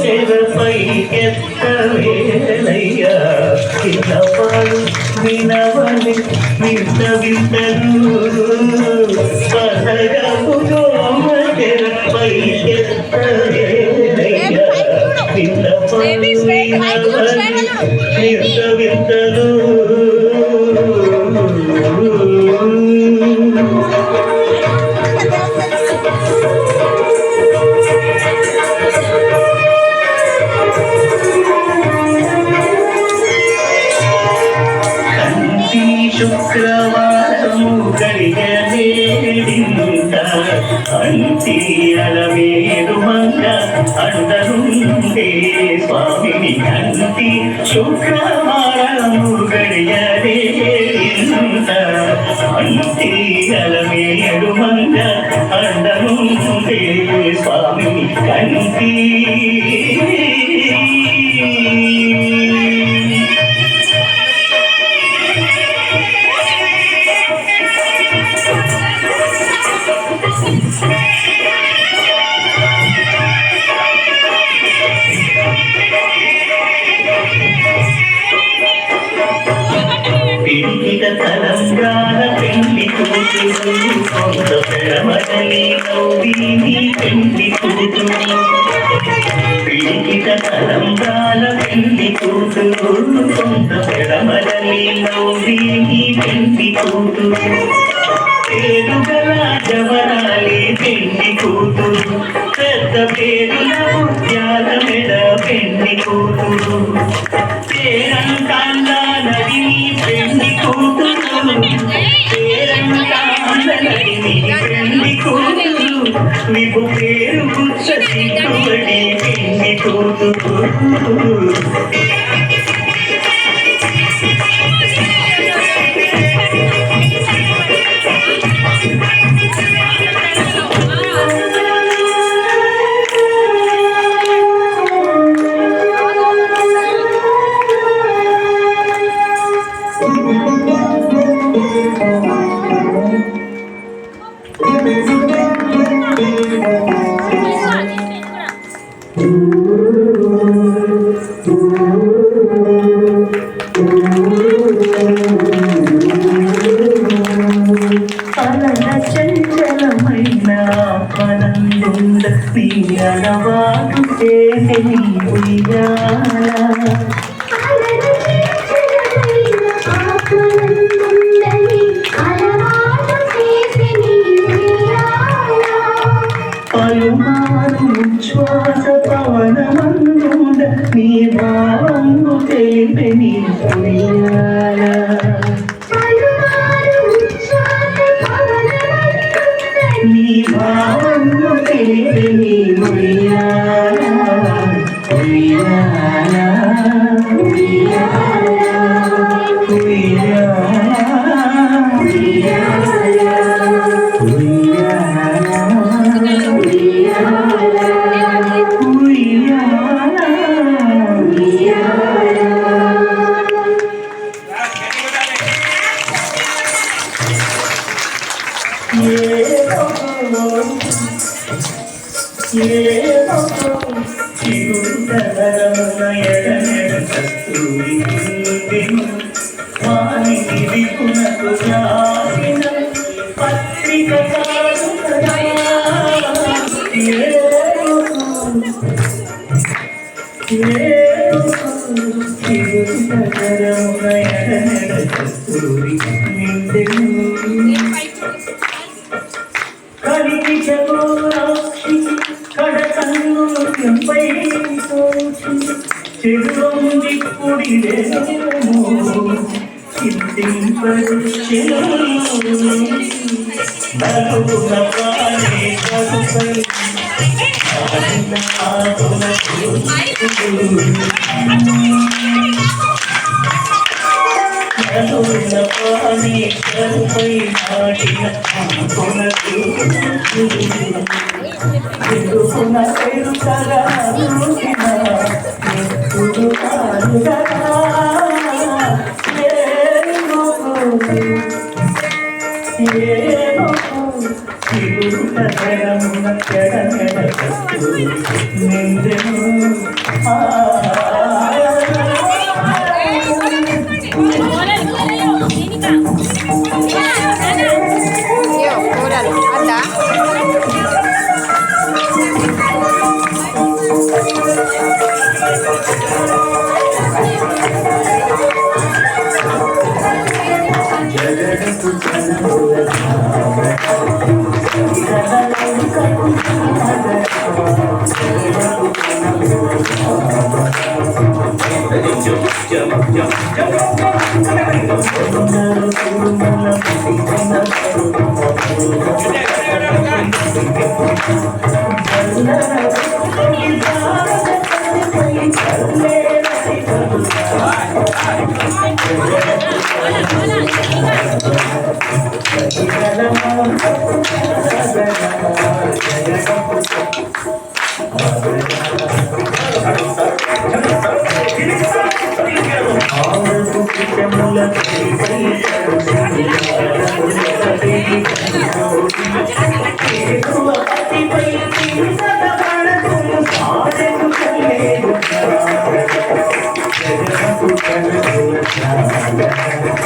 చెరపై ఎత్తవేలయ్యా చిన్నపాడు వినవని వింత వింతలు పదగపు దోమ చెరపై ఎత్తవేలయ్యా చిన్నపాడు వినవని వింత వింతలు శుక్రవారము గడియలేడింత అంతి అలమేరు మంగ అండరుండే స్వామిని అంతి శుక్రవారము గడియలేడింత అంతి అలమేరు మంగ అండరుండే స్వామిని కంటి పిడికిట తెలంగాణ పెళ్లి కూతురు కొంత పెడమటలి నవ్విని పెళ్లి కూతురు పిడికిట తెలంగాణ పెళ్లి కూతురు కొంత పెడమటలి నవ్విని పెళ్లి కూతురు పేరుగల జవరాలి పెళ్లి కూతురు పెద్ద పేరుల ముత్యాల మెడ పెళ్లి కూతురు పేరంటాండ నడిని పెళ్లి కూతురు పేరంటాండ నడిని పెళ్లి కూతురు విభు పేరు గుచ్చ సిద్ధుబడి పెళ్లి కూతురు చంచలమైన పనందుండ తీయడవాడు చేసి పలుమారు శ్వాస పవనమందుండ నీ భావంగు తెలిపి నీ ఉయ్యాల నీ భావంగు తెలిపి నీ ఉయ్యాల ఉయ్యాల ఉయ్యాల Thank you.